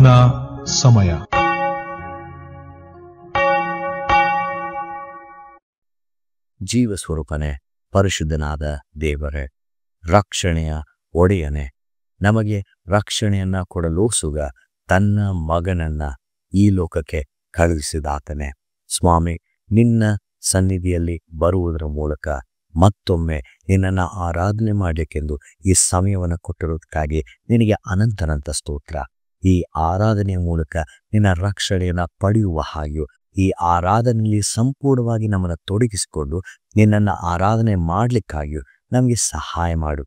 ಪ್ರಾರ್ಥನಾ ಸಮಯ. ಜೀವ ಸ್ವರೂಪನೇ, ಪರಿಶುದ್ಧನಾದ ದೇವರೇ, ರಕ್ಷಣೆಯ ಒಡೆಯನೇ, ನಮಗೆ ರಕ್ಷಣೆಯನ್ನ ಕೊಡಲೋಸುಗ ತನ್ನ ಮಗನನ್ನ ಈ ಲೋಕಕ್ಕೆ ಕಳುಹಿಸಿದಾತನೇ. ಸ್ವಾಮಿ, ನಿನ್ನ ಸನ್ನಿಧಿಯಲ್ಲಿ ಬರುವುದರ ಮೂಲಕ ಮತ್ತೊಮ್ಮೆ ನಿನ್ನನ್ನು ಆರಾಧನೆ ಮಾಡಲಿಕ್ಕೆಂದು ಈ ಸಮಯವನ್ನು ಕೊಟ್ಟಿರೋದಕ್ಕಾಗಿ ನಿನಗೆ ಅನಂತನಂತ ಸ್ತೋತ್ರ. ಈ ಆರಾಧನೆಯ ಮೂಲಕ ನಿನ್ನ ರಕ್ಷಣೆಯನ್ನು ಪಡೆಯುವ ಹಾಗೆಯೂ ಈ ಆರಾಧನೆಯಲ್ಲಿ ಸಂಪೂರ್ಣವಾಗಿ ನಮ್ಮನ್ನು ತೊಡಗಿಸಿಕೊಂಡು ನಿನ್ನನ್ನು ಆರಾಧನೆ ಮಾಡಲಿಕ್ಕಾಗಿಯೂ ನಮಗೆ ಸಹಾಯ ಮಾಡು.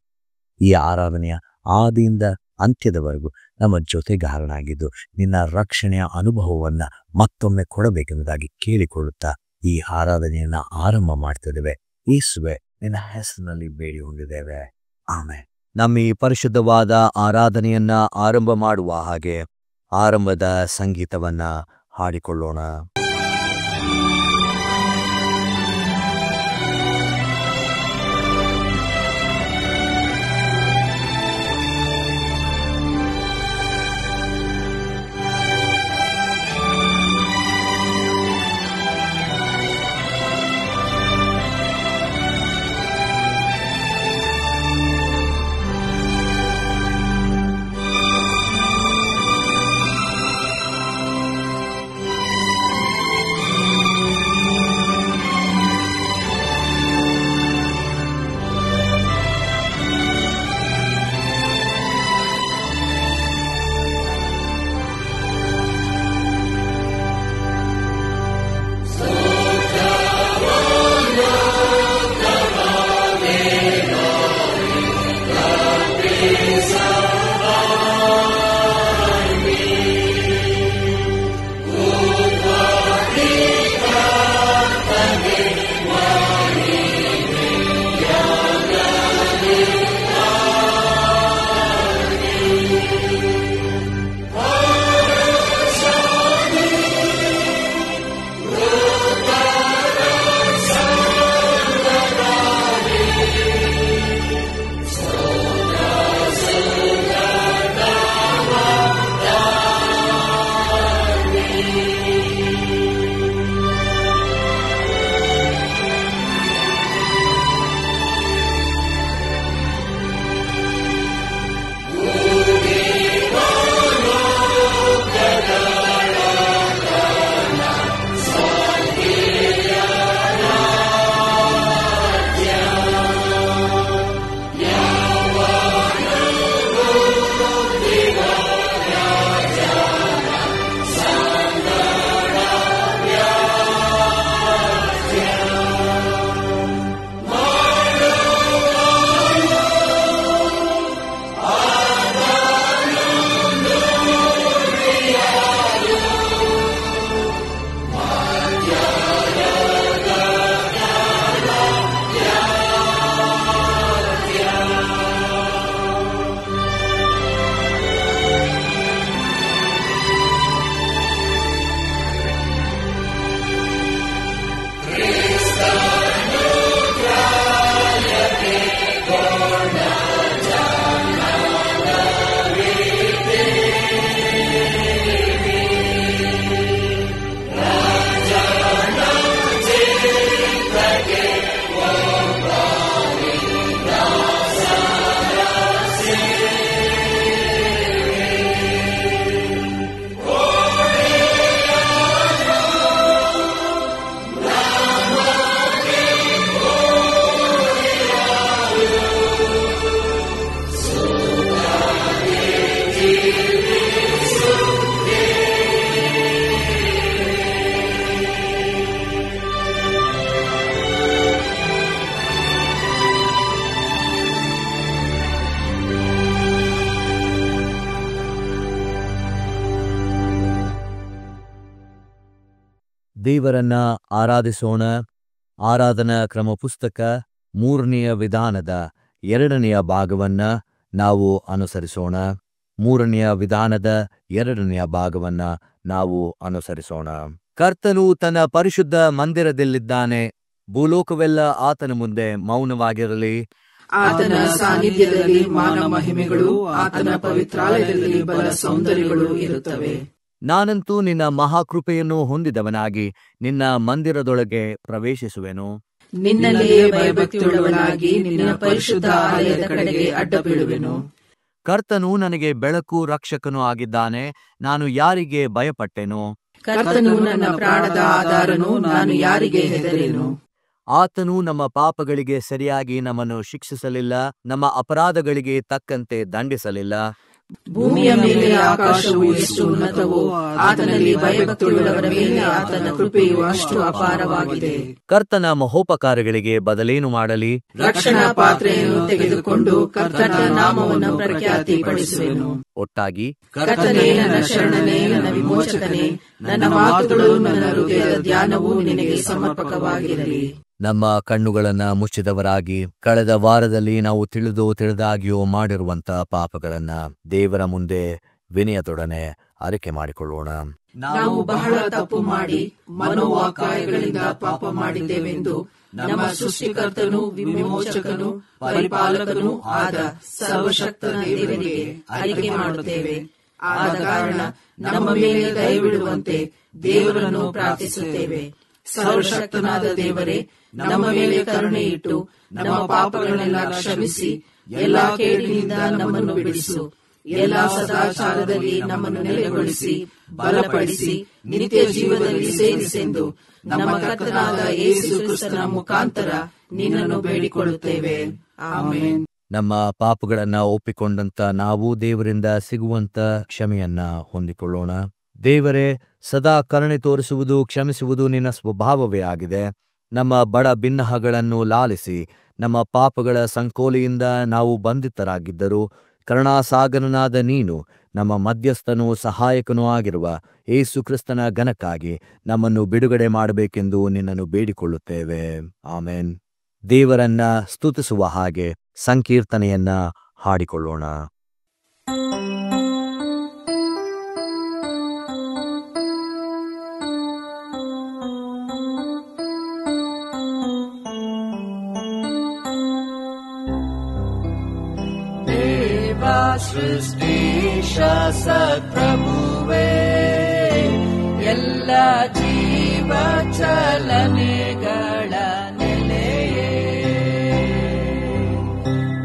ಈ ಆರಾಧನೆಯ ಆದಿಯಿಂದ ಅಂತ್ಯದವರೆಗೂ ನಮ್ಮ ಜೊತೆಗಾರನಾಗಿದ್ದು ನಿನ್ನ ರಕ್ಷಣೆಯ ಅನುಭವವನ್ನು ಮತ್ತೊಮ್ಮೆ ಕೊಡಬೇಕೆಂಬುದಾಗಿ ಕೇಳಿಕೊಳ್ಳುತ್ತಾ ಈ ಆರಾಧನೆಯನ್ನು ಆರಂಭ ಮಾಡ್ತಿದ್ದೇವೆ. ಯೇಸುವೆ, ನಿನ್ನ ಹೆಸರಿನಲ್ಲಿ ಬೇಡಿ ಹೊಂದಿದ್ದೇವೆ, ಆಮೆನ್. ನಮ್ಮ ಈ ಪರಿಶುದ್ಧವಾದ ಆರಾಧನೆಯನ್ನ ಆರಂಭ ಮಾಡುವ ಹಾಗೆ ಆರಂಭದ ಸಂಗೀತವನ್ನ ಹಾಡಿಕೊಳ್ಳೋಣ. ದೇವರನ್ನ ಆರಾಧಿಸೋಣ. ಆರಾಧನಾ ಕ್ರಮ ಪುಸ್ತಕ 3ನೆಯ ವಿಧಾನದ 2ನೆಯ ಭಾಗವನ್ನ ನಾವು ಅನುಸರಿಸೋಣ. 3ನೆಯ ವಿಧಾನದ 2ನೆಯ ಭಾಗವನ್ನ ನಾವು ಅನುಸರಿಸೋಣ. ಕರ್ತನು ತನ್ನ ಪರಿಶುದ್ಧ ಮಂದಿರದಲ್ಲಿದ್ದಾನೆ. ಭೂಲೋಕವೆಲ್ಲ ಆತನ ಮುಂದೆ ಮೌನವಾಗಿರಲಿ. ಆತನ ಸಾನ್ನಿಧ್ಯದಲ್ಲಿ ಮಾನ ಮಹಿಮೆಗಳು, ಆತನ ಪವಿತ್ರಾಲಯದಲ್ಲಿ ಬಲ ಸೌಂದರ್ಯಗಳು ಇರುತ್ತವೆ. ನಾನಂತೂ ನಿನ್ನ ಮಹಾಕೃಪೆಯನ್ನು ಹೊಂದಿದವನಾಗಿ ನಿನ್ನ ಮಂದಿರದೊಳಗೆ ಪ್ರವೇಶಿಸುವೆನು. ನಿನ್ನಲ್ಲಿಯೇ ಭಯಭಕ್ತಿಯುಳ್ಳವನಾಗಿ ನಿನ್ನ ಪರಿಶುದ್ಧ ಆಲಯದ ಕಡೆಗೆ ಅಡ್ಡ ಬೀಳುವೆನು. ಕರ್ತನು ನನಗೆ ಬೆಳಕು ರಕ್ಷಕನೂ ಆಗಿದ್ದಾನೆ, ನಾನು ಯಾರಿಗೆ ಭಯಪಟ್ಟೆನು? ಕರ್ತನು ನನ್ನ ಪ್ರಾಣದ ಆಧಾರನು, ನಾನು ಯಾರಿಗೆ ಹೆದರೆನು? ಆತನು ನಮ್ಮ ಪಾಪಗಳಿಗೆ ಸರಿಯಾಗಿ ನಮ್ಮನ್ನು ಶಿಕ್ಷಿಸಲಿಲ್ಲ, ನಮ್ಮ ಅಪರಾಧಗಳಿಗೆ ತಕ್ಕಂತೆ ದಂಡಿಸಲಿಲ್ಲ. ಭೂಮಿಯ ಮೇಲೆ ಆಕಾಶವು ಎಷ್ಟು ಉನ್ನತವೋ, ಆತನಲ್ಲಿ ಭಯಭಕ್ತಿಯುಳ್ಳವರ ಮೇಲೆ ಆತನ ಕೃಪೆಯು ಅಷ್ಟು ಅಪಾರವಾಗಿದೆ. ಕರ್ತನ ಮಹೋಪಕಾರಗಳಿಗೆ ಬದಲೇನು ಮಾಡಲಿ? ರಕ್ಷಣಾ ಪಾತ್ರೆಯನ್ನು ತೆಗೆದುಕೊಂಡು ಕರ್ತನ ನಾಮವನ್ನು ಪ್ರಖ್ಯಾತಿಪಡಿಸುವೆನು. ಒಟ್ಟಾಗಿ ಕರ್ತನೇ ನನ್ನ ಶರಣನೇ, ನನ್ನ ವಿಮೋಚಕನೇ, ನನ್ನ ಮಾತುಗಳು ನನ್ನ ಹೃದಯದ ಧ್ಯಾನವು ನಿನಗೆ ಸಮರ್ಪಕವಾಗಿರಲಿ. ನಮ್ಮ ಕಣ್ಣುಗಳನ್ನ ಮುಚ್ಚಿದವರಾಗಿ ಕಳೆದ ವಾರದಲ್ಲಿ ನಾವು ತಿಳಿದಾಗಿಯೋ ಮಾಡಿರುವಂತ ಪಾಪಗಳನ್ನ ದೇವರ ಮುಂದೆ ವಿನಯದೊಡನೆ ಅರಿಕೆ ಮಾಡಿಕೊಳ್ಳೋಣ. ನಾವು ಬಹಳ ತಪ್ಪು ಮಾಡಿ ಮನೋವಾಕಾಯಗಳಿಂದ ಪಾಪ ಮಾಡಿದ್ದೇವೆಂದು ನಮ್ಮ ಸೃಷ್ಟಿಕರ್ತನು, ವಿಮೋಚಕನು, ಪರಿಪಾಲಕನೂ ಆದ ಸರ್ವಶಕ್ತನ ದೇವರಿಗೆ ಅರಿಕೆ ಮಾಡುತ್ತೇವೆ. ಆದ ಕಾರಣ ನಮ್ಮ ಮೇಲೆ ದಯವಿಡುವಂತೆ ದೇವರನ್ನು ಪ್ರಾರ್ಥಿಸುತ್ತೇವೆ. ಸರ್ವಶಕ್ತನಾದ ದೇವರೇ, ನಮ್ಮ ಮೇಲೆ ಕರುಣೆ ಇಟ್ಟು ನಮ್ಮ ಪಾಪಗಳನ್ನೆಲ್ಲ ಕ್ಷಮಿಸಿ ಎಲ್ಲಾ ಕೇಡಿನಿಂದ ನಮ್ಮನ್ನು ಬಿಡಿಸು. ಎಲ್ಲಾ ಸದಾಚಾರದಲ್ಲಿ ನಮ್ಮನ್ನು ನೆಲೆಗೊಳಿಸಿ ಬಲಪಡಿಸಿ ನಿತ್ಯ ಜೀವದಲ್ಲಿ ಸೇರಿಸೆಂದು ನಮ್ಮ ಕರ್ತನಾದ ಯೇಸು ಕ್ರಿಸ್ತನ ಮುಖಾಂತರ ನಿನ್ನನ್ನು ಬೇಡಿಕೊಳ್ಳುತ್ತೇವೆ. ಆಮೆನ್. ನಮ್ಮ ಪಾಪಗಳನ್ನ ಒಪ್ಪಿಕೊಂಡಂತ ನಾವು ದೇವರಿಂದ ಸಿಗುವಂತ ಕ್ಷಮೆಯನ್ನ ಹೊಂದಿಕೊಳ್ಳೋಣ. ದೇವರೇ, ಸದಾ ಕರುಣೆ ತೋರಿಸುವುದು, ಕ್ಷಮಿಸುವುದು ನಿನ್ನ ಸ್ವಭಾವವೇ ಆಗಿದೆ. ನಮ್ಮ ಬಡ ಭಿನ್ನಹಗಳನ್ನು ಲಾಲಿಸಿ ನಮ್ಮ ಪಾಪಗಳ ಸಂಕೋಲೆಯಿಂದ ನಾವು ಬಂಧಿತರಾಗಿದ್ದರೂ ಕರುಣಾಸಾಗರನಾದ ನೀನು ನಮ್ಮ ಮಧ್ಯಸ್ಥನೂ ಸಹಾಯಕನೂ ಆಗಿರುವ ಯೇಸು ಕ್ರಿಸ್ತನ ಘನಕ್ಕಾಗಿ ನಮ್ಮನ್ನು ಬಿಡುಗಡೆ ಮಾಡಬೇಕೆಂದು ನಿನ್ನನ್ನು ಬೇಡಿಕೊಳ್ಳುತ್ತೇವೆ. ಆಮೆನ್. ದೇವರನ್ನ ಸ್ತುತಿಸುವ ಹಾಗೆ ಸಂಕೀರ್ತನೆಯನ್ನ ಹಾಡಿಕೊಳ್ಳೋಣ. ಸೃಷ್ಟಿಶ ಸತ್ಪ್ರಭುವೇ, ಎಲ್ಲ ಜೀವ ಚಲನೆಗಳ ನೆಲೆಯೇ.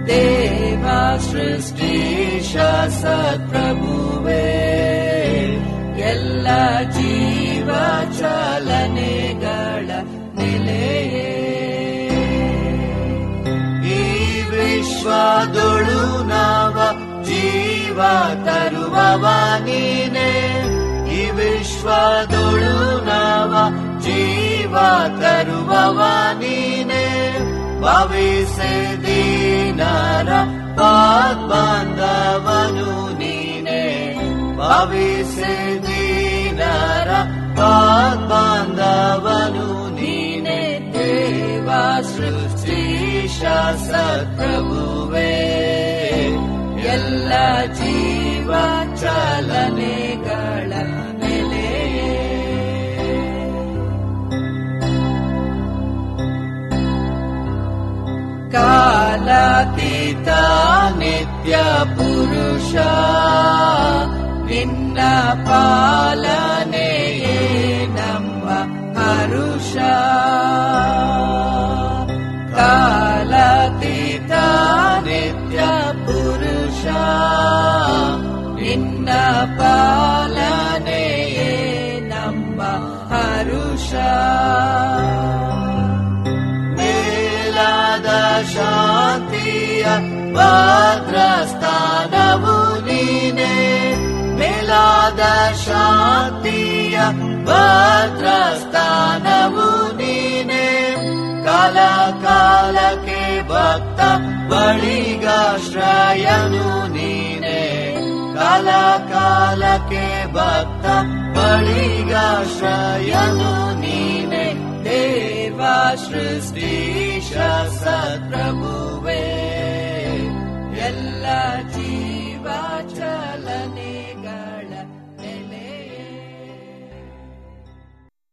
ದೇವ ಸೃಷ್ಟಿಶ ಸತ್ಪ್ರಭುವೇ, ಎಲ್ಲ ಜೀವ ಚಲನೆಗಳ ನೆಲೆಯೇ. ಈ ವಿಶ್ವದೊಳು ನಾವ ಜೀವ ತರುವವ ನೀನೆ, ಈ ವಿಶ್ವದೊಳು ನಾವ ಜೀವ ತರುವವ ನೀನೆ. ಭವಿಸೆ ದೀನರ ಪಾದ್ಬಂಧವನು ನೀನೆ, ಭವಿಸೆ ದೀನರ ಪಾದ್ಬಂಧವನು ನೀನೆ. ದೇವ ಸೃಷ್ಟಿಶ ಸತ್ಪ್ರಭುವೇ, ಎಲ್ಲ ಜೀವ ಚಲನೆಗಳ ನೆಲೆಯೇ. ಕಾಲಾತೀತ ನಿತ್ಯ ಪುರುಷ, ನಿನ್ನ ಪಾಲನೆಯೇ ನಮ್ಮ ಹರುಷ. ಕಾಲಾತೀತ ನಿತ್ಯ ಪುರುಷ, ನಿನ್ನ ಪಾಲನೆಯೇ ನಮ್ಮ ಹರುಷ. ಮೇಲಾದ ಶಾಂತಿಯ ಭದ್ರಸ್ಥಾನವು ನೀನೆ, ಮೇಲಾದ ಶಾಂತಿಯ ಭದ್ರಸ್ಥಾನವು ನೀನೆ. ಕಾಲ ಕಾಲಕ್ಕೆ ಭಕ್ತ ಬಳಿಗಾಶ್ರಯನು ನೀನೆ, ಕಾಲ ಕಾಲಕ್ಕೆ ಭಕ್ತ ಬಳಿಗಾಶ್ರಯನು ನೀನೆ. ದೇವ ಸೃಷ್ಟಿಶ ಸತ್ಪ್ರಭುವೇ, ಎಲ್ಲ ಜೀವ ಚಲನೆಗಳ ನೆಲೆಯೇ.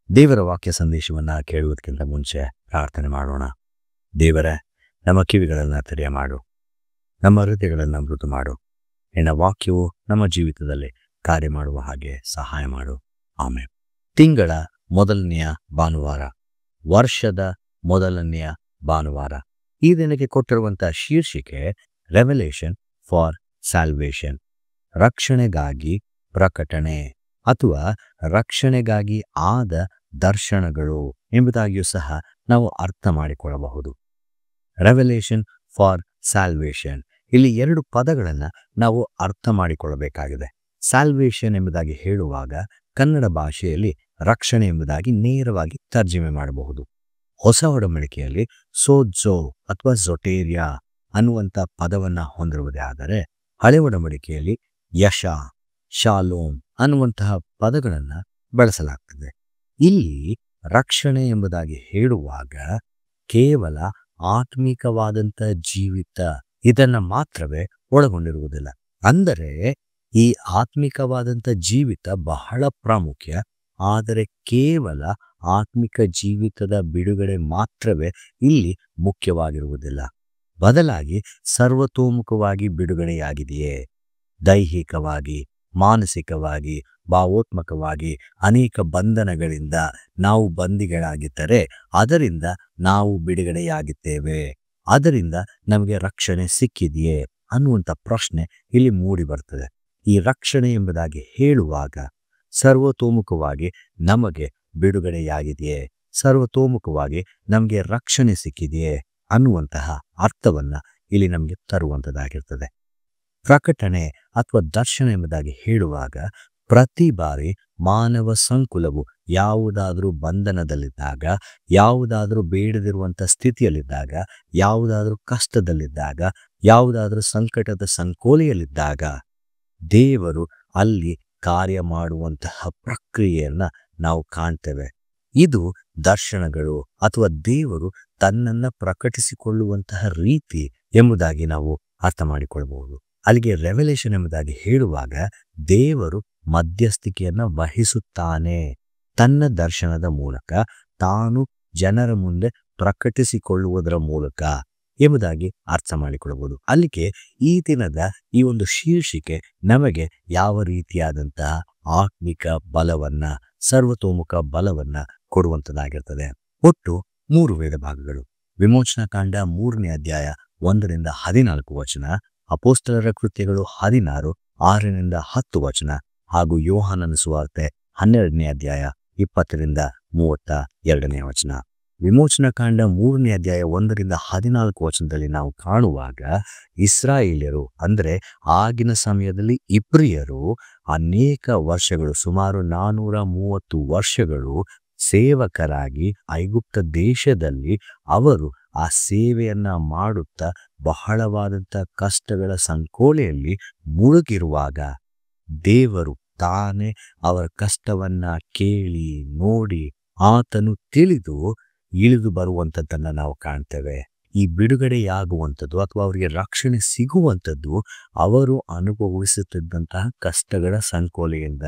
ದೇವರ ವಾಕ್ಯ ಸಂದೇಶವನ್ನ ಕೇಳುವುದಕ್ಕಿಂತ ಮುಂಚೆ ಪ್ರಾರ್ಥನೆ ಮಾಡೋಣ. ದೇವರೇ, ನಮ್ಮ ಕಿವಿಗಳನ್ನು ತೆರೆಯ ಮಾಡು, ನಮ್ಮ ಹೃದಯಗಳನ್ನು ಮೃದು ಮಾಡು. ನಿನ್ನ ವಾಕ್ಯವು ನಮ್ಮ ಜೀವಿತದಲ್ಲಿ ಕಾರ್ಯ ಮಾಡುವ ಹಾಗೆ ಸಹಾಯ ಮಾಡು. ಆಮೇಲೆ ತಿಂಗಳ ಮೊದಲನೆಯ ಭಾನುವಾರ, ವರ್ಷದ ಮೊದಲನೆಯ ಭಾನುವಾರ. ಈ ದಿನಕ್ಕೆ ಕೊಟ್ಟಿರುವಂತಹ ಶೀರ್ಷಿಕೆ ರೆವಲೇಷನ್ ಫಾರ್ ಸ್ಯಾಲ್ವೇಷನ್, ರಕ್ಷಣೆಗಾಗಿ ಪ್ರಕಟಣೆ ಅಥವಾ ರಕ್ಷಣೆಗಾಗಿ ಆದ ದರ್ಶನಗಳು ಎಂಬುದಾಗಿಯೂ ಸಹ ನಾವು ಅರ್ಥ ಮಾಡಿಕೊಳ್ಳಬಹುದು. ರೆವಲೇಷನ್ ಫಾರ್ ಸ್ಯಾಲ್ವೇಷನ್, ಇಲ್ಲಿ 2 ಪದಗಳನ್ನು ನಾವು ಅರ್ಥ ಮಾಡಿಕೊಳ್ಳಬೇಕಾಗಿದೆ. ಸ್ಯಾಲ್ವೇಷನ್ ಎಂಬುದಾಗಿ ಹೇಳುವಾಗ ಕನ್ನಡ ಭಾಷೆಯಲ್ಲಿ ರಕ್ಷಣೆ ಎಂಬುದಾಗಿ ನೇರವಾಗಿ ತರ್ಜಮೆ ಮಾಡಬಹುದು. ಹೊಸ ಒಡಂಬಡಿಕೆಯಲ್ಲಿ ಸೋಜೋ ಅಥವಾ ಝೊಟೇರಿಯಾ ಅನ್ನುವಂಥ ಪದವನ್ನು ಹೊಂದಿರುವುದೇ ಆದರೆ, ಹಳೆ ಒಡಂಬಡಿಕೆಯಲ್ಲಿ ಯಶ, ಶಾಲೋಮ್ ಅನ್ನುವಂತಹ ಪದಗಳನ್ನು ಬಳಸಲಾಗ್ತದೆ. ಇಲ್ಲಿ ರಕ್ಷಣೆ ಎಂಬುದಾಗಿ ಹೇಳುವಾಗ ಕೇವಲ ಆತ್ಮಿಕವಾದಂಥ ಜೀವಿತ ಇದನ್ನು ಮಾತ್ರವೇ ಒಳಗೊಂಡಿರುವುದಿಲ್ಲ. ಅಂದರೆ ಈ ಆತ್ಮಿಕವಾದಂಥ ಜೀವಿತ ಬಹಳ ಪ್ರಾಮುಖ್ಯ, ಆದರೆ ಕೇವಲ ಆತ್ಮಿಕ ಜೀವಿತದ ಬಿಡುಗಡೆ ಮಾತ್ರವೇ ಇಲ್ಲಿ ಮುಖ್ಯವಾಗಿರುವುದಿಲ್ಲ. ಬದಲಾಗಿ ಸರ್ವತೋಮುಖವಾಗಿ ಬಿಡುಗಡೆಯಾಗಿದೆಯೇ. ದೈಹಿಕವಾಗಿ, ಮಾನಸಿಕವಾಗಿ, ಭಾವೋತ್ಮಕವಾಗಿ ಅನೇಕ ಬಂಧನಗಳಿಂದ ನಾವು ಬಂದಿಗಳಾಗಿದ್ದರೆ ಅದರಿಂದ ನಾವು ಬಿಡುಗಡೆಯಾಗಿದ್ದೇವೆ. ಅದರಿಂದ ನಮಗೆ ರಕ್ಷಣೆ ಸಿಕ್ಕಿದೆಯೇ ಅನ್ನುವಂಥ ಪ್ರಶ್ನೆ ಇಲ್ಲಿ ಮೂಡಿ ಬರ್ತದೆ. ಈ ರಕ್ಷಣೆ ಎಂಬುದಾಗಿ ಹೇಳುವಾಗ ಸರ್ವತೋಮುಖವಾಗಿ ನಮಗೆ ಬಿಡುಗಡೆಯಾಗಿದೆಯೇ, ಸರ್ವತೋಮುಖವಾಗಿ ನಮಗೆ ರಕ್ಷಣೆ ಸಿಕ್ಕಿದೆಯೇ ಅನ್ನುವಂತಹ ಅರ್ಥವನ್ನ ಇಲ್ಲಿ ನಮಗೆ ತರುವಂಥದ್ದಾಗಿರ್ತದೆ. ಪ್ರಕಟಣೆ ಅಥವಾ ದರ್ಶನ ಎಂಬುದಾಗಿ ಹೇಳುವಾಗ ಪ್ರತಿ ಬಾರಿ ಮಾನವ ಸಂಕುಲವು ಯಾವುದಾದ್ರೂ ಬಂಧನದಲ್ಲಿದ್ದಾಗ, ಯಾವುದಾದ್ರೂ ಬೇಡದಿರುವಂಥ ಸ್ಥಿತಿಯಲ್ಲಿದ್ದಾಗ, ಯಾವುದಾದ್ರೂ ಕಷ್ಟದಲ್ಲಿದ್ದಾಗ, ಯಾವುದಾದ್ರೂ ಸಂಕಟದ ಸಂಕೋಲೆಯಲ್ಲಿದ್ದಾಗ ದೇವರು ಅಲ್ಲಿ ಕಾರ್ಯ ಮಾಡುವಂತಹ ಪ್ರಕ್ರಿಯೆಯನ್ನ ನಾವು ಕಾಣ್ತೇವೆ. ಇದು ದರ್ಶನಗಳು ಅಥವಾ ದೇವರು ತನ್ನನ್ನು ಪ್ರಕಟಿಸಿಕೊಳ್ಳುವಂತಹ ರೀತಿ ಎಂಬುದಾಗಿ ನಾವು ಅರ್ಥ ಮಾಡಿಕೊಳ್ಳಬಹುದು. ಅಲ್ಲಿಗೆ ರೆವಲೇಷನ್ ಎಂಬುದಾಗಿ ಹೇಳುವಾಗ ದೇವರು ಮಧ್ಯಸ್ಥಿಕೆಯನ್ನ ವಹಿಸುತ್ತಾನೆ. ತನ್ನ ದರ್ಶನದ ಮೂಲಕ ತಾನು ಜನರ ಮುಂದೆ ಪ್ರಕಟಿಸಿಕೊಳ್ಳುವುದರ ಮೂಲಕ ಎಂಬುದಾಗಿ ಅರ್ಥ ಮಾಡಿಕೊಳ್ಳಬಹುದು. ಅಲ್ಲಿಗೆ ಈ ದಿನದ ಈ ಒಂದು ಶೀರ್ಷಿಕೆ ನಮಗೆ ಯಾವ ರೀತಿಯಾದಂತಹ ಆತ್ಮಿಕ ಬಲವನ್ನ, ಸರ್ವತೋಮುಖ ಬಲವನ್ನ ಕೊಡುವಂಥದ್ದಾಗಿರ್ತದೆ. ಒಟ್ಟು 3 ವೇದ ಭಾಗಗಳು. ವಿಮೋಚನಾಕಾಂಡ 3ನೇ ಅಧ್ಯಾಯ 1ರಿಂದ 14 ವಚನ, ಅಪೋಸ್ತಲರ ಕೃತ್ಯಗಳು 16 6ರಿಂದ 10 ವಚನ, ಹಾಗೂ ಯೋಹಾನನ ಸುವಾರ್ತೆ 12ನೇ ಅಧ್ಯಾಯ 20ರಿಂದ 32ನೇ ವಚನ. ವಿಮೋಚನಾಕಾಂಡ 3ನೇ ಅಧ್ಯಾಯ 1ರಿಂದ 14 ವಚನದಲ್ಲಿ ನಾವು ಕಾಣುವಾಗ ಇಸ್ರಾಯೇಲ್ಯರು ಅಂದರೆ ಆಗಿನ ಸಮಯದಲ್ಲಿ ಇಬ್ರಿಯರು ಅನೇಕ ವರ್ಷಗಳು, ಸುಮಾರು 430 ವರ್ಷಗಳು ಸೇವಕರಾಗಿ ಐಗುಪ್ತ ದೇಶದಲ್ಲಿ ಅವರು ಆ ಸೇವೆಯನ್ನ ಮಾಡುತ್ತಾ ಬಹಳವಾದಂಥ ಕಷ್ಟಗಳ ಸಂಕೋಲೆಯಲ್ಲಿ ಮುಳುಗಿರುವಾಗ ದೇವರು ತಾನೇ ಅವರ ಕಷ್ಟವನ್ನ ಕೇಳಿ ನೋಡಿ ಆತನು ತಿಳಿದು ಇಳಿದು ಬರುವಂಥದ್ದನ್ನು ನಾವು ಕಾಣ್ತೇವೆ. ಈ ಬಿಡುಗಡೆಯಾಗುವಂಥದ್ದು ಅಥವಾ ಅವರಿಗೆ ರಕ್ಷಣೆ ಸಿಗುವಂಥದ್ದು ಅವರು ಅನುಭವಿಸುತ್ತಿದ್ದಂತಹ ಕಷ್ಟಗಳ ಸಂಕೋಲೆಯಿಂದ.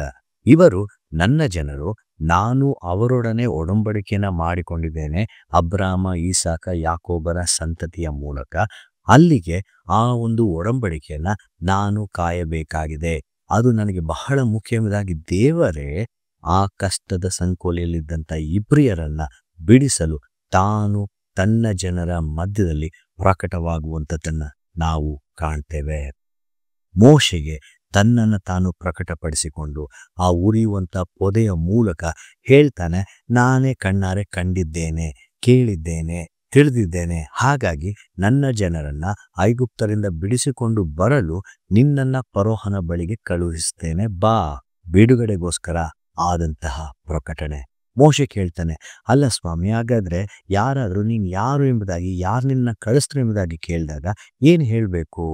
ಇವರು ನನ್ನ ಜನರು, ನಾನು ಅವರೊಡನೆ ಒಡಂಬಡಿಕೆಯನ್ನ ಮಾಡಿಕೊಂಡಿದ್ದೇನೆ ಅಬ್ರಾಮ, ಈಸಾಕ, ಯಾಕೋಬರ ಸಂತತಿಯ ಮೂಲಕ. ಅಲ್ಲಿಗೆ ಆ ಒಂದು ಒಡಂಬಡಿಕೆಯನ್ನ ನಾನು ಕಾಯಬೇಕಾಗಿದೆ. ಅದು ನನಗೆ ಬಹಳ ಮುಖ್ಯವಾದಾಗಿ ದೇವರೇ ಆ ಕಷ್ಟದ ಸಂಕೋಲೆಯಲ್ಲಿದ್ದಂಥ ಇಬ್ರಿಯರನ್ನ ಬಿಡಿಸಲು ತಾನು ತನ್ನ ಜನರ ಮಧ್ಯದಲ್ಲಿ ಪ್ರಕಟವಾಗುವಂಥದ್ದನ್ನ ನಾವು ಕಾಣ್ತೇವೆ. ಮೋಶೆಗೆ ತನ್ನನ್ನು ತಾನು ಪ್ರಕಟಪಡಿಸಿಕೊಂಡು ಆ ಉರಿಯುವಂಥ ಪೊದೆಯ ಮೂಲಕ ಹೇಳ್ತಾನೆ, ನಾನೇ ಕಣ್ಣಾರೆ ಕಂಡಿದ್ದೇನೆ, ಕೇಳಿದ್ದೇನೆ, ತಿಳಿದಿದ್ದೇನೆ. ಹಾಗಾಗಿ ನನ್ನ ಜನರನ್ನ ಐಗುಪ್ತರಿಂದ ಬಿಡಿಸಿಕೊಂಡು ಬರಲು ನಿನ್ನನ್ನ ಫರೋಹನ ಬಳಿಗೆ ಕಳುಹಿಸ್ತೇನೆ, ಬಾ. ಬಿಡುಗಡೆಗೋಸ್ಕರ ಆದಂತಹ ಪ್ರಕಟಣೆ. ಮೋಶೆ ಕೇಳ್ತಾನೆ, ಅಲ್ಲ ಸ್ವಾಮಿ, ಹಾಗಾದ್ರೆ ಯಾರಾದ್ರೂ ನೀನು ಯಾರು ಎಂಬುದಾಗಿ, ಯಾರು ನಿನ್ನ ಕಳಿಸ್ತಾರೆ ಎಂಬುದಾಗಿ ಕೇಳಿದಾಗ ಏನು ಹೇಳಬೇಕು?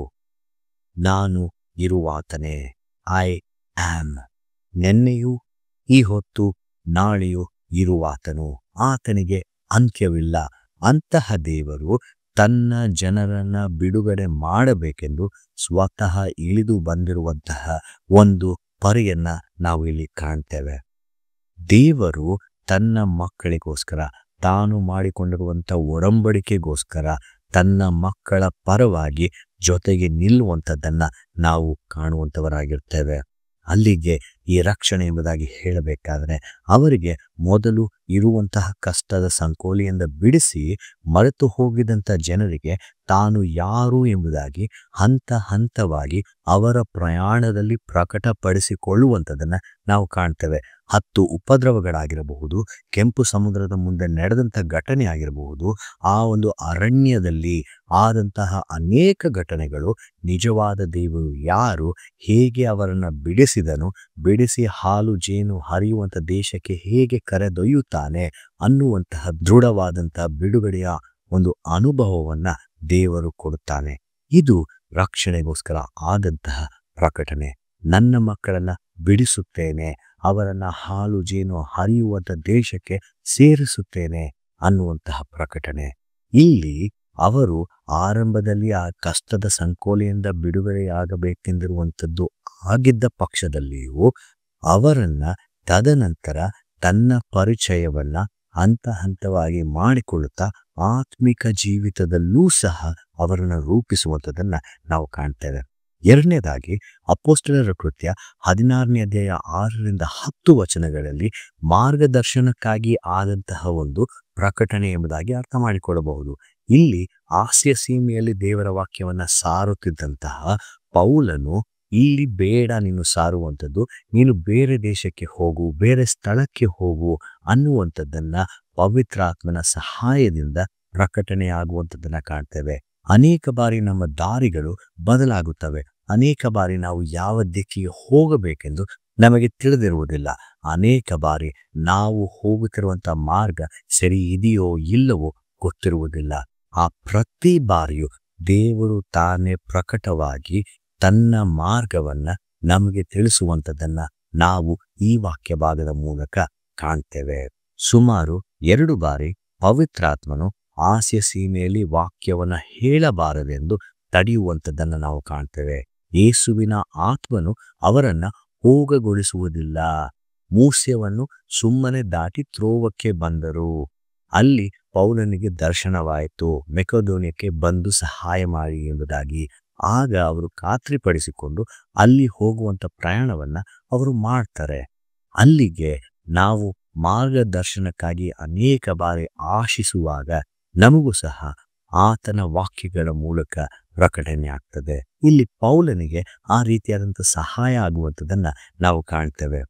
ನಾನು ಇರುವಾತನೇ, ಐ ಆಮ್. ನೆನ್ನೆಯೂ ಈ ಹೊತ್ತು ನಾಳೆಯೂ ಇರುವಾತನು, ಆತನಿಗೆ ಅಂತ್ಯವಿಲ್ಲ. ಅಂತಹ ದೇವರು ತನ್ನ ಜನರನ್ನ ಬಿಡುಗಡೆ ಮಾಡಬೇಕೆಂದು ಸ್ವತಃ ಇಳಿದು ಬಂದಿರುವಂತಹ ಒಂದು ಪರಿಯನ್ನ ನಾವು ಇಲ್ಲಿ ಕಾಣ್ತೇವೆ. ದೇವರು ತನ್ನ ಮಕ್ಕಳಿಗೋಸ್ಕರ, ತಾನು ಮಾಡಿಕೊಂಡಿರುವಂಥ ಒಡಂಬಡಿಕೆಗೋಸ್ಕರ, ತನ್ನ ಮಕ್ಕಳ ಪರವಾಗಿ ಜೊತೆಗೆ ನಿಲ್ಲುವಂಥದ್ದನ್ನ ನಾವು ಕಾಣುವಂಥವರಾಗಿರ್ತೇವೆ. ಅಲ್ಲಿಗೆ ಈ ರಕ್ಷಣೆ ಎಂಬುದಾಗಿ ಹೇಳಬೇಕಾದ್ರೆ ಅವರಿಗೆ ಮೊದಲು ಇರುವಂತಹ ಕಷ್ಟದ ಸಂಕೋಲೆಯಿಂದ ಬಿಡಿಸಿ ಮರೆತು ಹೋಗಿದಂಥ ಜನರಿಗೆ ತಾನು ಯಾರು ಎಂಬುದಾಗಿ ಹಂತ ಹಂತವಾಗಿ ಅವರ ಪ್ರಯಾಣದಲ್ಲಿ ಪ್ರಕಟಪಡಿಸಿಕೊಳ್ಳುವಂಥದ್ದನ್ನು ನಾವು ಕಾಣ್ತೇವೆ. 10 ಉಪದ್ರವಗಳಾಗಿರಬಹುದು, ಕೆಂಪು ಸಮುದ್ರದ ಮುಂದೆ ನಡೆದಂಥ ಘಟನೆ ಆಗಿರಬಹುದು, ಆ ಒಂದು ಅರಣ್ಯದಲ್ಲಿ ಆದಂತಹ ಅನೇಕ ಘಟನೆಗಳು ನಿಜವಾದ ದೇವರು ಯಾರು, ಹೇಗೆ ಅವರನ್ನು ಬಿಡಿಸಿ ಹಾಲು ಜೇನು ಹರಿಯುವಂಥ ದೇಶಕ್ಕೆ ಹೇಗೆ ಕರೆದೊಯ್ಯುತ್ತಾನೆ ಅನ್ನುವಂತಹ ದೃಢವಾದಂತಹ ಬಿಡುಗಡೆಯ ಒಂದು ಅನುಭವವನ್ನ ದೇವರು ಕೊಡುತ್ತಾನೆ. ಇದು ರಕ್ಷಣೆಗೋಸ್ಕರ ಆದಂತಹ ಪ್ರಕಟಣೆ. ನನ್ನ ಮಕ್ಕಳನ್ನ ಬಿಡಿಸುತ್ತೇನೆ, ಅವರನ್ನ ಹಾಲು ಜೇನು ಹರಿಯುವಂಥ ದೇಶಕ್ಕೆ ಸೇರಿಸುತ್ತೇನೆ ಅನ್ನುವಂತಹ ಪ್ರಕಟಣೆ. ಇಲ್ಲಿ ಅವರು ಆರಂಭದಲ್ಲಿ ಆ ಕಷ್ಟದ ಸಂಕೋಲೆಯಿಂದ ಬಿಡುಗಡೆಯಾಗಬೇಕೆಂದಿರುವಂಥದ್ದು ಆಗಿದ್ದ ಪಕ್ಷದಲ್ಲಿಯೂ ಅವರನ್ನ ತದನಂತರ ತನ್ನ ಪರಿಚಯವನ್ನ ಹಂತ ಹಂತವಾಗಿ ಮಾಡಿಕೊಳ್ಳುತ್ತಾ ಆತ್ಮಿಕ ಜೀವಿತದಲ್ಲೂ ಸಹ ಅವರನ್ನು ರೂಪಿಸುವಂಥದ್ದನ್ನ ನಾವು ಕಾಣ್ತೇವೆ. ಎರಡನೇದಾಗಿ ಅಪೊಸ್ತಲರ ಕೃತ್ಯ 16ನೇ ಅಧ್ಯಾಯ 6-10 ವಚನಗಳಲ್ಲಿ ಮಾರ್ಗದರ್ಶನಕ್ಕಾಗಿ ಆದಂತಹ ಒಂದು ಪ್ರಕಟಣೆ ಎಂಬುದಾಗಿ ಅರ್ಥ ಮಾಡಿಕೊಳ್ಳಬಹುದು. ಇಲ್ಲಿ ಆಸ್ಯ ಸೀಮೆಯಲ್ಲಿ ದೇವರ ವಾಕ್ಯವನ್ನ ಸಾರುತ್ತಿದ್ದಂತಹ ಪೌಲನು ಇಲ್ಲಿ ಬೇಡ ನೀನು ಸಾರುವಂಥದ್ದು, ನೀನು ಬೇರೆ ದೇಶಕ್ಕೆ ಹೋಗು, ಬೇರೆ ಸ್ಥಳಕ್ಕೆ ಹೋಗು ಅನ್ನುವಂಥದ್ದನ್ನ ಪವಿತ್ರಾತ್ಮನ ಸಹಾಯದಿಂದ ಪ್ರಕಟಣೆಯಾಗುವಂಥದ್ದನ್ನ ಕಾಣ್ತೇವೆ. ಅನೇಕ ಬಾರಿ ನಮ್ಮ ದಾರಿಗಳು ಬದಲಾಗುತ್ತವೆ. ಅನೇಕ ಬಾರಿ ನಾವು ಯಾವ ದಿಕ್ಕಿಗೆ ಹೋಗಬೇಕೆಂದು ನಮಗೆ ತಿಳಿದಿರುವುದಿಲ್ಲ. ಅನೇಕ ಬಾರಿ ನಾವು ಹೋಗುತ್ತಿರುವಂಥ ಮಾರ್ಗ ಸರಿ ಇದೆಯೋ ಇಲ್ಲವೋ ಗೊತ್ತಿರುವುದಿಲ್ಲ. ಆ ಪ್ರತಿ ಬಾರಿಯೂ ದೇವರು ತಾನೇ ಪ್ರಕಟವಾಗಿ ತನ್ನ ಮಾರ್ಗವನ್ನ ನಮಗೆ ತಿಳಿಸುವಂಥದ್ದನ್ನ ನಾವು ಈ ವಾಕ್ಯ ಭಾಗದ ಮೂಲಕ ಕಾಣ್ತೇವೆ. ಸುಮಾರು 2 ಬಾರಿ ಪವಿತ್ರಾತ್ಮನು ಆಸ್ಯ ಸೀಮೆಯಲ್ಲಿ ವಾಕ್ಯವನ್ನ ಹೇಳಬಾರದೆಂದು ತಡೆಯುವಂಥದ್ದನ್ನು ನಾವು ಕಾಣ್ತೇವೆ. ಯೇಸುವಿನ ಆತ್ಮನು ಅವರನ್ನ ಹೋಗಗೊಳಿಸುವುದಿಲ್ಲ. ಮೂಸ್ಯವನ್ನು ಸುಮ್ಮನೆ ದಾಟಿ ತ್ರೋವಕ್ಕೆ ಬಂದರು. ಅಲ್ಲಿ ಪೌಲನಿಗೆ ದರ್ಶನವಾಯಿತು, ಮೆಕೆದೋನ್ಯಕ್ಕೆ ಬಂದು ಸಹಾಯ ಮಾಡಿ ಎಂಬುದಾಗಿ. ಆಗ ಅವರು ಖಾತ್ರಿಪಡಿಸಿಕೊಂಡು ಅಲ್ಲಿ ಹೋಗುವಂಥ ಪ್ರಯಾಣವನ್ನ ಅವರು ಮಾಡ್ತಾರೆ. ಅಲ್ಲಿಗೆ ನಾವು ಮಾರ್ಗದರ್ಶನಕ್ಕಾಗಿ ಅನೇಕ ಬಾರಿ ಆಶಿಸುವಾಗ ನಮಗೂ ಸಹ ಆತನ ವಾಕ್ಯಗಳ ಮೂಲಕ ಪ್ರಕಟಣೆ ಆಗ್ತದೆ. ಇಲ್ಲಿ ಪೌಲನಿಗೆ ಆ ರೀತಿಯಾದಂಥ ಸಹಾಯ ಆಗುವಂಥದ್ದನ್ನ ನಾವು ಕಾಣ್ತೇವೆ.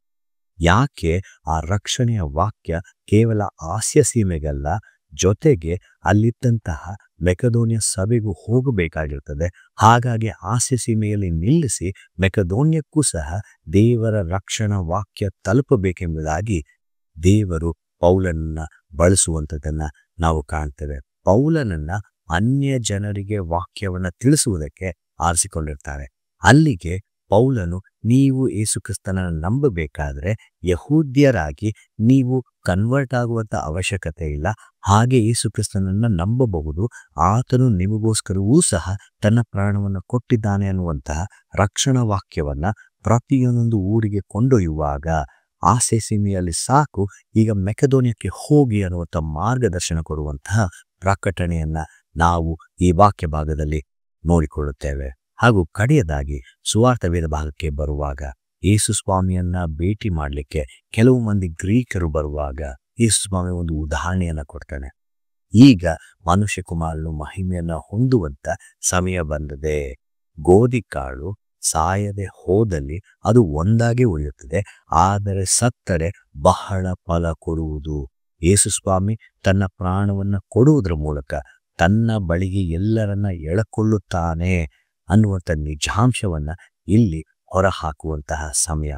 ಯಾಕೆ ಆ ರಕ್ಷಣೆಯ ವಾಕ್ಯ ಕೇವಲ ಆಸ್ಯ ಸೀಮೆಗಲ್ಲ, ಜೊತೆಗೆ ಅಲ್ಲಿದ್ದಂತಹ ಮೆಕೆದೋನ್ಯ ಸಭೆಗೂ ಹೋಗಬೇಕಾಗಿರ್ತದೆ. ಹಾಗಾಗಿ ಆಸ್ಯ ಸೀಮೆಯಲ್ಲಿ ನಿಲ್ಲಿಸಿ ಮೆಕೆದೋನ್ಯಕ್ಕೂ ಸಹ ದೇವರ ರಕ್ಷಣಾ ವಾಕ್ಯ ತಲುಪಬೇಕೆಂಬುದಾಗಿ ದೇವರು ಪೌಲನನ್ನ ಬಳಸುವಂಥದ್ದನ್ನ ನಾವು ಕಾಣ್ತೇವೆ. ಪೌಲನನ್ನ ಅನ್ಯ ಜನರಿಗೆ ವಾಕ್ಯವನ್ನ ತಿಳಿಸುವುದಕ್ಕೆ ಆರಿಸಿಕೊಂಡಿರ್ತಾರೆ. ಅಲ್ಲಿಗೆ ಪೌಲನು, ನೀವು ಯೇಸು ಕ್ರಿಸ್ತನನ್ನು ನಂಬಬೇಕಾದ್ರೆ ಯಹೂದ್ಯರಾಗಿ ನೀವು ಕನ್ವರ್ಟ್ ಆಗುವಂಥ ಅವಶ್ಯಕತೆ ಇಲ್ಲ. ಹಾಗೆ ಯೇಸು ಕ್ರಿಸ್ತನನ್ನ ನಂಬಬಹುದು. ಆತನು ನಿಮಗೋಸ್ಕರವೂ ಸಹ ತನ್ನ ಪ್ರಾಣವನ್ನು ಕೊಟ್ಟಿದ್ದಾನೆ ಅನ್ನುವಂತಹ ರಕ್ಷಣಾ ವಾಕ್ಯವನ್ನ ಪ್ರತಿಯೊಂದೊಂದು ಊರಿಗೆ ಕೊಂಡೊಯ್ಯುವಾಗ ಆಸ್ಯ ಸೀಮೆಯಲ್ಲಿ ಸಾಕು, ಈಗ ಮೆಕೆದೋನ್ಯಕ್ಕೆ ಹೋಗಿ ಅನ್ನುವಂಥ ಮಾರ್ಗದರ್ಶನ ಕೊಡುವಂತಹ ಪ್ರಕಟಣೆಯನ್ನ ನಾವು ಈ ವಾಕ್ಯ ಭಾಗದಲ್ಲಿ ನೋಡಿಕೊಳ್ಳುತ್ತೇವೆ. ಹಾಗೂ ಕಡೆಯದಾಗಿ ಸುವಾರ್ಥ ವೇದ ಭಾಗಕ್ಕೆ ಬರುವಾಗ ಯೇಸು ಸ್ವಾಮಿಯನ್ನ ಭೇಟಿ ಮಾಡಲಿಕ್ಕೆ ಕೆಲವು ಮಂದಿ ಗ್ರೀಕರು ಬರುವಾಗ ಯೇಸು ಸ್ವಾಮಿ ಒಂದು ಉದಾಹರಣೆಯನ್ನ ಕೊಡ್ತಾನೆ. ಈಗ ಮನುಷ್ಯ ಕುಮಾರನು ಮಹಿಮೆಯನ್ನ ಹೊಂದುವಂತ ಸಮಯ ಬಂದದೆ. ಗೋಧಿ ಕಾಳು ಸಾಯದೆ ಹೋದಲ್ಲಿ ಅದು ಒಂದಾಗಿ ಉಳಿಯುತ್ತದೆ, ಆದರೆ ಸತ್ತರೆ ಬಹಳ ಫಲ ಕೊಡುವುದು. ಯೇಸು ಸ್ವಾಮಿ ತನ್ನ ಪ್ರಾಣವನ್ನ ಕೊಡುವುದರ ಮೂಲಕ ತನ್ನ ಬಳಿಗೆ ಎಲ್ಲರನ್ನ ಎಳಕೊಳ್ಳುತ್ತಾನೆ ಅನ್ನುವಂಥ ನಿಜಾಂಶವನ್ನ ಇಲ್ಲಿ ಹೊರಹಾಕುವಂತಹ ಸಮಯ.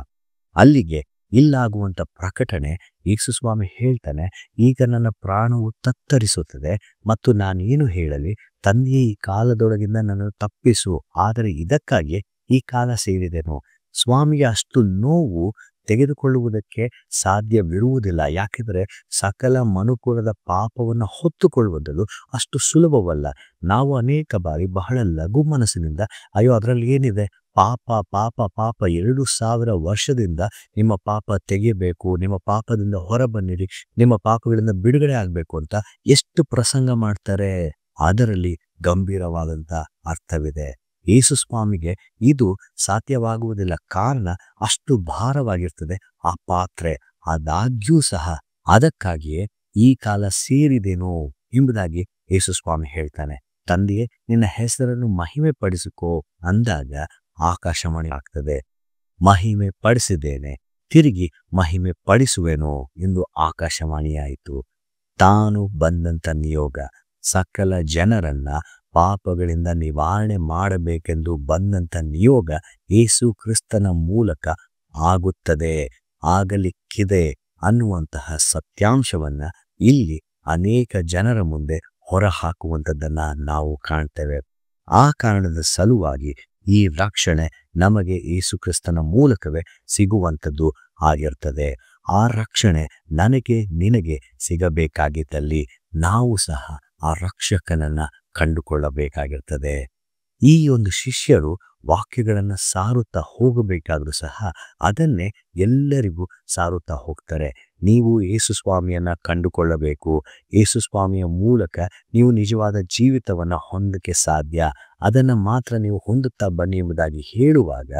ಅಲ್ಲಿಗೆ ಇಲ್ಲಾಗುವಂಥ ಪ್ರಕಟಣೆ ಯೇಸು ಸ್ವಾಮಿ ಹೇಳ್ತಾನೆ, ಈಗ ನನ್ನ ಪ್ರಾಣವು ತತ್ತರಿಸುತ್ತದೆ ಮತ್ತು ನಾನೇನು ಹೇಳಲಿ, ತಂದೆಯೇ ಈ ಕಾಲದೊಳಗಿಂದ ನನ್ನನ್ನು ತಪ್ಪಿಸು, ಆದರೆ ಇದಕ್ಕಾಗಿ ಈ ಕಾಲ ಸೇರಿದೆನು. ಸ್ವಾಮಿಗೆ ಅಷ್ಟು ನೋವು ತೆಗೆದುಕೊಳ್ಳುವುದಕ್ಕೆ ಸಾಧ್ಯವಿರುವುದಿಲ್ಲ. ಯಾಕೆಂದರೆ ಸಕಲ ಮನುಕುಲದ ಪಾಪವನ್ನು ಹೊತ್ತುಕೊಳ್ಳುವುದು ಅಷ್ಟು ಸುಲಭವಲ್ಲ. ನಾವು ಅನೇಕ ಬಾರಿ ಬಹಳ ಲಘು ಮನಸ್ಸಿನಿಂದ ಅಯ್ಯೋ ಅದರಲ್ಲಿ ಏನಿದೆ, ಪಾಪ ಪಾಪ ಪಾಪ 2000 ವರ್ಷದಿಂದ ನಿಮ್ಮ ಪಾಪ ತೆಗೆಯಬೇಕು, ನಿಮ್ಮ ಪಾಪದಿಂದ ಹೊರಬನ್ನಿರಿ, ನಿಮ್ಮ ಪಾಪಗಳಿಂದ ಬಿಡುಗಡೆ ಆಗಬೇಕು ಅಂತ ಎಷ್ಟು ಪ್ರಸಂಗ ಮಾಡ್ತಾರೆ. ಅದರಲ್ಲಿ ಗಂಭೀರವಾದಂಥ ಅರ್ಥವಿದೆ. ಯೇಸು ಸ್ವಾಮಿಗೆ ಇದು ಸಾಧ್ಯವಾಗುವುದಿಲ್ಲ, ಕಾರಣ ಅಷ್ಟು ಭಾರವಾಗಿರ್ತದೆ ಆ ಪಾತ್ರೆ. ಆದಾಗ್ಯೂ ಸಹ ಅದಕ್ಕಾಗಿಯೇ ಈ ಕಾಲ ಸೇರಿದೇನೋ ಎಂಬುದಾಗಿ ಯೇಸು ಸ್ವಾಮಿ ಹೇಳ್ತಾನೆ. ತಂದೆಯೇ, ನಿನ್ನ ಹೆಸರನ್ನು ಮಹಿಮೆ ಪಡಿಸಿಕೋ ಅಂದಾಗ ಆಕಾಶವಾಣಿ ಆಗ್ತದೆ. ಮಹಿಮೆ ಪಡಿಸಿದ್ದೇನೆ, ತಿರುಗಿ ಮಹಿಮೆ ಪಡಿಸುವೆನೋ ಎಂದು ಆಕಾಶವಾಣಿಯಾಯಿತು. ತಾನು ಬಂದಂಥ ನಿಯೋಗ, ಸಕಲ ಜನರನ್ನ ಪಾಪಗಳಿಂದ ನಿವಾರಣೆ ಮಾಡಬೇಕೆಂದು ಬಂದಂಥ ನಿಯೋಗ ಯೇಸು ಕ್ರಿಸ್ತನ ಮೂಲಕ ಆಗುತ್ತದೆ, ಆಗಲಿಕ್ಕಿದೆ ಅನ್ನುವಂತಹ ಸತ್ಯಾಂಶವನ್ನ ಇಲ್ಲಿ ಅನೇಕ ಜನರ ಮುಂದೆ ಹೊರಹಾಕುವಂಥದ್ದನ್ನ ನಾವು ಕಾಣ್ತೇವೆ. ಆ ಕಾರಣದ ಸಲುವಾಗಿ ಈ ರಕ್ಷಣೆ ನಮಗೆ ಯೇಸು ಕ್ರಿಸ್ತನ ಮೂಲಕವೇ ಸಿಗುವಂಥದ್ದು ಆಗಿರ್ತದೆ. ಆ ರಕ್ಷಣೆ ನನಗೆ ನಿನಗೆ ಸಿಗಬೇಕಾಗಿದ್ದಲ್ಲಿ ನಾವು ಸಹ ಆ ರಕ್ಷಕನನ್ನ ಕಂಡುಕೊಳ್ಳಬೇಕಾಗಿರ್ತದೆ. ಈ ಒಂದು ಶಿಷ್ಯರು ವಾಕ್ಯಗಳನ್ನು ಸಾರುತ್ತಾ ಹೋಗಬೇಕಾದ್ರೂ ಸಹ ಅದನ್ನೇ ಎಲ್ಲರಿಗೂ ಸಾರುತ್ತಾ ಹೋಗ್ತಾರೆ. ನೀವು ಯೇಸು ಸ್ವಾಮಿಯನ್ನ ಕಂಡುಕೊಳ್ಳಬೇಕು, ಯೇಸು ಸ್ವಾಮಿಯ ಮೂಲಕ ನೀವು ನಿಜವಾದ ಜೀವಿತವನ್ನ ಹೊಂದಕ್ಕೆ ಸಾಧ್ಯ, ಅದನ್ನ ಮಾತ್ರ ನೀವು ಹೊಂದುತ್ತಾ ಬನ್ನಿ ಎಂಬುದಾಗಿ ಹೇಳುವಾಗ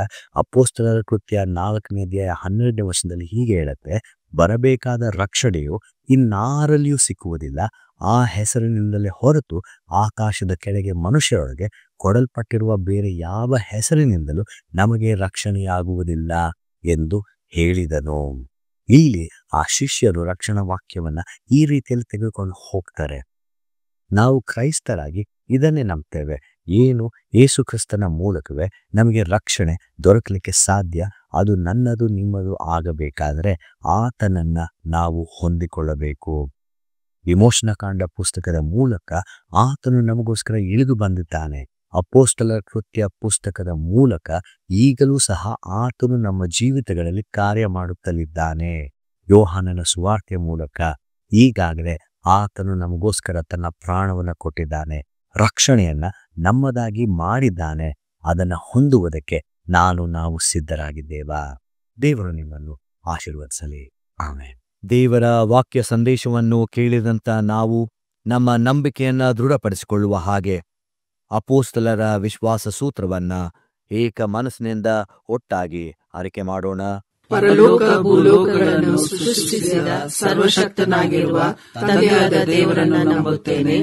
ಅಪೊಸ್ತಲರ ಕೃತ್ಯ 4ನೇ ಅಧ್ಯಾಯ 12ನೇ ವಚನದಲ್ಲಿ ಹೀಗೆ ಹೇಳುತ್ತೆ, ಬರಬೇಕಾದ ರಕ್ಷಣೆಯು ಇನ್ನಾರಲ್ಲಿಯೂ ಸಿಕ್ಕುವುದಿಲ್ಲ, ಆ ಹೆಸರಿನಿಂದಲೇ ಹೊರತು ಆಕಾಶದ ಕೆಳಗೆ ಮನುಷ್ಯರೊಳಗೆ ಕೊಡಲ್ಪಟ್ಟಿರುವ ಬೇರೆ ಯಾವ ಹೆಸರಿನಿಂದಲೂ ನಮಗೆ ರಕ್ಷಣೆಯಾಗುವುದಿಲ್ಲ ಎಂದು ಹೇಳಿದನು. ಇಲ್ಲಿ ಆ ಶಿಷ್ಯರು ರಕ್ಷಣಾ ವಾಕ್ಯವನ್ನ ಈ ರೀತಿಯಲ್ಲಿ ತೆಗೆದುಕೊಂಡು ಹೋಗ್ತಾರೆ. ನಾವು ಕ್ರೈಸ್ತರಾಗಿ ಇದನ್ನೇ ನಂಬ್ತೇವೆ. ಏನು? ಯೇಸು ಕ್ರಿಸ್ತನ ಮೂಲಕವೇ ನಮಗೆ ರಕ್ಷಣೆ ದೊರಕಲಿಕ್ಕೆ ಸಾಧ್ಯ. ಅದು ನನ್ನದು ನಿಮ್ಮದು ಆಗಬೇಕಾದ್ರೆ ಆತನನ್ನ ನಾವು ಹೊಂದಿಕೊಳ್ಳಬೇಕು. ವಿಮೋಚನಕಾಂಡ ಪುಸ್ತಕದ ಮೂಲಕ ಆತನು ನಮಗೋಸ್ಕರ ಇಳಿದು ಬಂದಿದ್ದಾನೆ. ಅಪೊಸ್ತಲರ ಕೃತ್ಯ ಪುಸ್ತಕದ ಮೂಲಕ ಈಗಲೂ ಸಹ ಆತನು ನಮ್ಮ ಜೀವಿತಗಳಲ್ಲಿ ಕಾರ್ಯ ಮಾಡುತ್ತಲಿದ್ದಾನೆ. ಯೋಹಾನನ ಸುವಾರ್ತೆಯ ಮೂಲಕ ಈಗಾಗಲೇ ಆತನು ನಮಗೋಸ್ಕರ ತನ್ನ ಪ್ರಾಣವನ್ನು ಕೊಟ್ಟಿದ್ದಾನೆ, ರಕ್ಷಣೆಯನ್ನ ನಮ್ಮದಾಗಿ ಮಾಡಿದ್ದಾನೆ. ಅದನ್ನ ಹೊಂದುವುದಕ್ಕೆ ನಾವು ಸಿದ್ಧರಾಗಿದ್ದೇವಾ? ದೇವರು ನಿಮ್ಮನ್ನು ಆಶೀರ್ವದಿಸಲಿ. ಆಮೆನ್. ದೇವರ ವಾಕ್ಯ ಸಂದೇಶವನ್ನು ಕೇಳಿದಂಥ ನಾವು ನಮ್ಮ ನಂಬಿಕೆಯನ್ನ ದೃಢಪಡಿಸಿಕೊಳ್ಳುವ ಹಾಗೆ ಅಪೊಸ್ತಲರ ವಿಶ್ವಾಸ ಸೂತ್ರವನ್ನ ಏಕ ಮನಸ್ಸಿನಿಂದ ಒಟ್ಟಾಗಿ ಆರಿಕೆ ಮಾಡೋಣ. ಪರಲೋಕ ಭೂಲೋಕಗಳನ್ನು ಸೃಷ್ಟಿಸಿದ ಸರ್ವಶಕ್ತನಾಗಿರುವ ತಂದೆಯಾದ ದೇವರನ್ನು ನಂಬುತ್ತೇನೆ.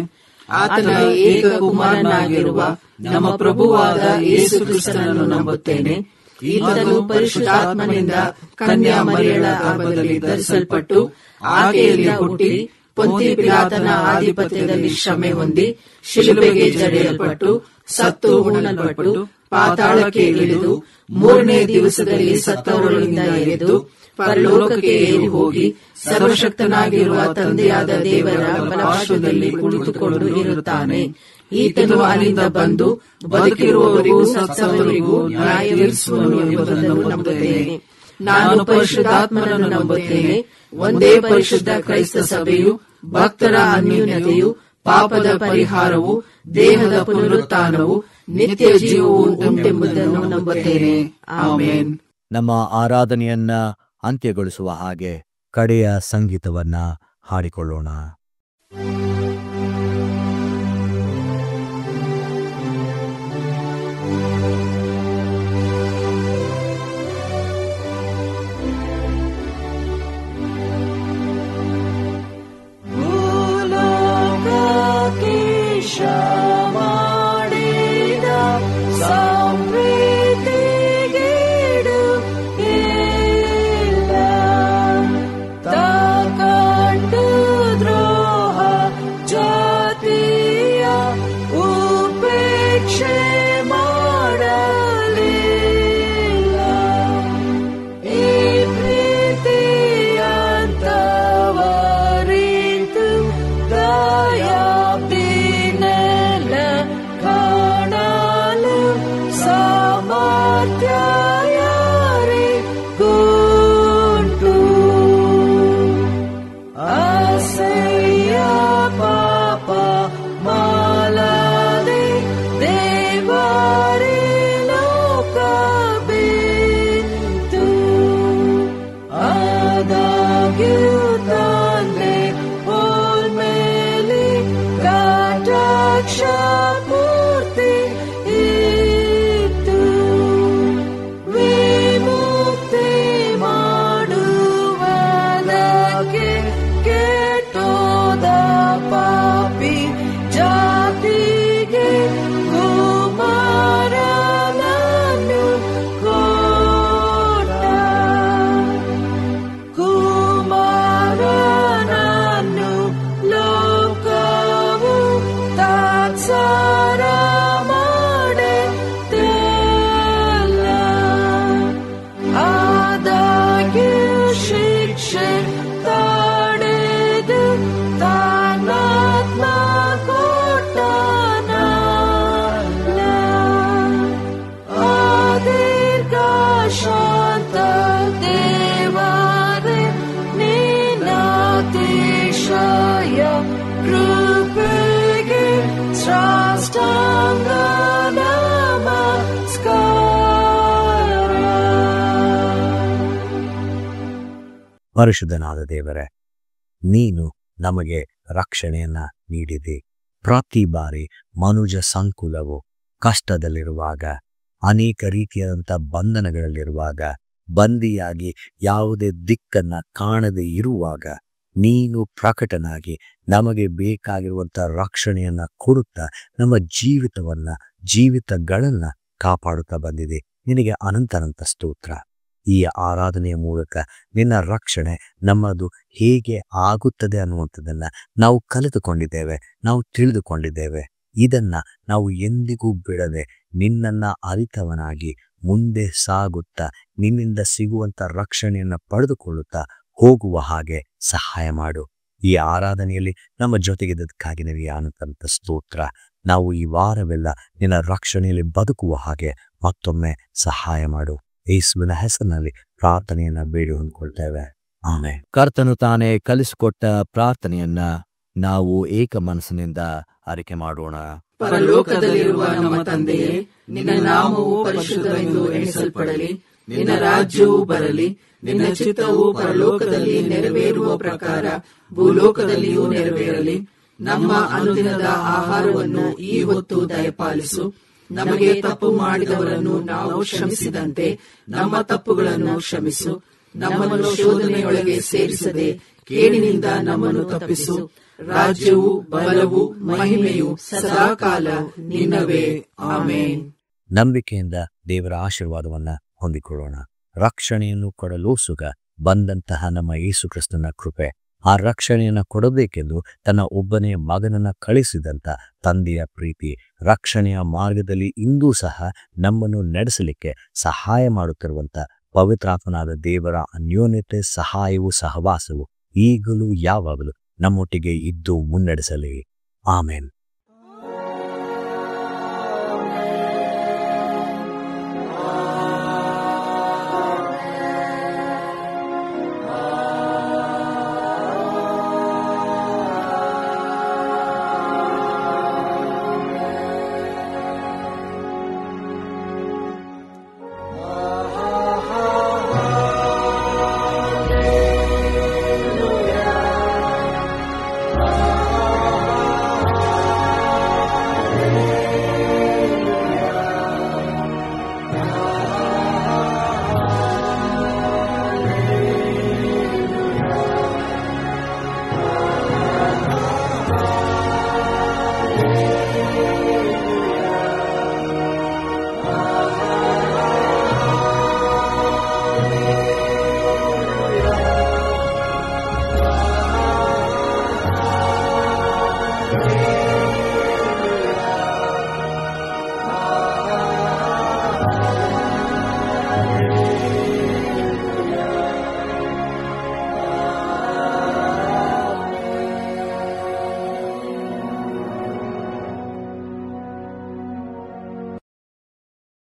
ಆತನ ಏಕ ಕುಮಾರನಾಗಿರುವ ನಮ್ಮ ಪ್ರಭುವಾದ ಯೇಸು ಕ್ರಿಸ್ತನನ್ನು ನಂಬುತ್ತೇನೆ. ಈತನು ಪರಿಶುದ್ಧಾತ್ಮನಿಂದ ಕನ್ಯಾ ಮರಿಯಳ ಗರ್ಭದಲ್ಲಿ ಧರಿಸಲ್ಪಟ್ಟು ಆಕೆಯಲ್ಲಿ ಹುಟ್ಟಿ ಪೊಂತಿ ಪಿಲಾತನ ಆಧಿಪತ್ಯದಲ್ಲಿ ಶ್ರಮೆ ಹೊಂದಿ ಶಿಲುಬೆಗೆ ಜಡಿಯಲ್ಪಟ್ಟು ಸತ್ತು ಉಣ್ಣಲ್ಪಟ್ಟು ಪಾತಾಳಕ್ಕೆ ಇಳಿದು 3ನೇ ದಿವಸದಲ್ಲಿ ಸತ್ತವರೊಳಗಿಂದ ಎದ್ದು ಪರಲೋಕಕ್ಕೆ ಏರಿ ಹೋಗಿ ಸರ್ವಶಕ್ತನಾಗಿರುವ ತಂದೆಯಾದ ದೇವರ ಬಲಪಾರ್ಶ್ವದಲ್ಲಿ ಕುಳಿತುಕೊಂಡು ಇರುತ್ತಾನೆ. ಈತನು ಅಲ್ಲಿಂದ ಬಂದು ಬದುಕಿರುವವರಿಗೂ ಸತ್ತವರಿಗೂ ನ್ಯಾಯ ತೀರಿಸುವನು ಎಂಬುದನ್ನು ನಂಬುತ್ತೇನೆ. ನಾನು ಪರಿಶುದ್ಧಾತ್ಮನನ್ನು ನಂಬುತ್ತೇನೆ. ಒಂದೇ ಪರಿಶುದ್ಧ ಕ್ರೈಸ್ತ ಸಭೆಯು, ಭಕ್ತರ ಅನ್ಯೋನ್ಯತೆಯು, ಪಾಪದ ಪರಿಹಾರವು, ದೇಹದ ಪುನರುತ್ಥಾನವು, ನಿತ್ಯ ಜೀವವು ಉಂಟೆಂಬುದನ್ನು ನಂಬುತ್ತೇನೆ. ಆಮೆನ್. ನಮ್ಮ ಆರಾಧನೆಯನ್ನ ಅಂತ್ಯಗೊಳಿಸುವ ಹಾಗೆ ಕಡೆಯ ಸಂಗೀತವನ್ನ ಹಾಡಿಕೊಳ್ಳೋಣ. ದ್ರೋಹ ಕೃಪೆಗೆ ಸಾಷ್ಟಾಂಗ ಪರಿಶುದ್ಧನಾದ ದೇವರೇ, ನೀನು ನಮಗೆ ರಕ್ಷಣೆಯನ್ನ ನೀಡಿದೆ. ಪ್ರತಿ ಬಾರಿ ಮನುಜ ಸಂಕುಲವು ಕಷ್ಟದಲ್ಲಿರುವಾಗ, ಅನೇಕ ರೀತಿಯಾದಂಥ ಬಂಧನಗಳಲ್ಲಿರುವಾಗ, ಬಂದಿಯಾಗಿ ಯಾವುದೇ ದಿಕ್ಕನ್ನ ಕಾಣದೆ ಇರುವಾಗ ನೀನು ಪ್ರಕಟನಾಗಿ ನಮಗೆ ಬೇಕಾಗಿರುವಂಥ ರಕ್ಷಣೆಯನ್ನ ಕೊಡುತ್ತಾ ನಮ್ಮ ಜೀವಿತಗಳನ್ನ ಕಾಪಾಡುತ್ತಾ ಬಂದಿದೆ. ನಿನಗೆ ಅನಂತ ಸ್ತೋತ್ರ. ಈ ಆರಾಧನೆಯ ಮೂಲಕ ನಿನ್ನ ರಕ್ಷಣೆ ನಮ್ಮದು ಹೇಗೆ ಆಗುತ್ತದೆ ಅನ್ನುವಂಥದ್ದನ್ನ ನಾವು ಕಲಿತುಕೊಂಡಿದ್ದೇವೆ, ನಾವು ತಿಳಿದುಕೊಂಡಿದ್ದೇವೆ. ಇದನ್ನ ನಾವು ಎಂದಿಗೂ ಬಿಡದೆ ನಿನ್ನನ್ನ ಅರಿತವನಾಗಿ ಮುಂದೆ ಸಾಗುತ್ತಾ ನಿನ್ನಿಂದ ಸಿಗುವಂತ ರಕ್ಷಣೆಯನ್ನ ಪಡೆದುಕೊಳ್ಳುತ್ತಾ ಹೋಗುವ ಹಾಗೆ ಸಹಾಯ ಮಾಡು. ಈ ಆರಾಧನೆಯಲ್ಲಿ ನಮ್ಮ ಜೊತೆಗಿದ್ದಕ್ಕಾಗಿ ನಿನಗೆ ಅನಂತ ಸ್ತೋತ್ರ. ನಾವು ಈ ವಾರವೆಲ್ಲ ನಿನ್ನ ರಕ್ಷಣೆಯಲ್ಲಿ ಬದುಕುವ ಹಾಗೆ ಮತ್ತೊಮ್ಮೆ ಸಹಾಯ ಮಾಡು. ಯೇಸುವಿನ ಹೆಸರಿನಲ್ಲಿ ಪ್ರಾರ್ಥನೆಯನ್ನ ಬೇಡಿ ಹೊಂದ್ಕೊಳ್ತೇವೆ. ಆಮೆನ್. ಕರ್ತನು ತಾನೇ ಕಲಿಸಿಕೊಟ್ಟ ಪ್ರಾರ್ಥನೆಯನ್ನ ನಾವು ಏಕ ಮನಸ್ಸಿನಿಂದ ಆರಿಕೆ ಮಾಡೋಣ. ಪರಲೋಕದಲ್ಲಿರುವ ನಮ್ಮ ತಂದೆಯೇ, ನಿನ್ನ ನಾಮವು ಪರಿಶುದ್ಧವೆಂದು ಎಣಿಸಲ್ಪಡಲಿ. ನಿನ್ನ ರಾಜ್ಯವು ಬರಲಿ. ನಿನ್ನ ಚಿತ್ತವು ಪರಲೋಕದಲ್ಲಿ ನೆರವೇರುವ ಪ್ರಕಾರ ಭೂಲೋಕದಲ್ಲಿಯೂ ನೆರವೇರಲಿ. ನಮ್ಮ ಅನುದಿನದ ಆಹಾರವನ್ನು ಈ ಹೊತ್ತು ದಯಪಾಲಿಸು. ನಮಗೆ ತಪ್ಪು ಮಾಡಿದವರನ್ನು ನಾವು ಕ್ಷಮಿಸಿದಂತೆ ನಮ್ಮ ತಪ್ಪುಗಳನ್ನು ಕ್ಷಮಿಸು. ನಮ್ಮನ್ನು ಶೋಧನೆಯೊಳಗೆ ಸೇರಿಸದೆ ಕೇಡಿನಿಂದ ನಮ್ಮನ್ನು ತಪ್ಪಿಸು. ರಾಜ್ಯವು, ಬಲವು, ಮಹಿಮೆಯು ಸದಾಕಾಲ ನಿನ್ನವೇ. ಆಮೆನ್. ನಂಬಿಕೆಯಿಂದ ದೇವರ ಆಶೀರ್ವಾದವನ್ನ ಹೊಂದಿಕೊಳ್ಳೋಣ. ರಕ್ಷಣೆಯನ್ನು ಕೊಡಲು ಸುಗ ಬಂದಂತಹ ನಮ್ಮ ಯೇಸು ಕ್ರಿಸ್ತನ ಕೃಪೆ, ಆ ರಕ್ಷಣೆಯನ್ನ ಕೊಡಬೇಕೆಂದು ತನ್ನ ಒಬ್ಬನೇ ಮಗನನ್ನ ಕಳಿಸಿದಂತ ತಂದೆಯ ಪ್ರೀತಿ, ರಕ್ಷಣೆಯ ಮಾರ್ಗದಲ್ಲಿ ಇಂದೂ ಸಹ ನಮ್ಮನ್ನು ನಡೆಸಲಿಕ್ಕೆ ಸಹಾಯ ಮಾಡುತ್ತಿರುವಂತ ಪವಿತ್ರಾತ್ಮನಾದ ದೇವರ ಅನ್ಯೋನ್ಯತೆ, ಸಹಾಯವು, ಸಹವಾಸವು ಈಗಲೂ ಯಾವಾಗಲೂ ನಮ್ಮೊಟ್ಟಿಗೆ ಇದ್ದು ಮುನ್ನಡೆಸಲಿ. ಆಮೆನ್.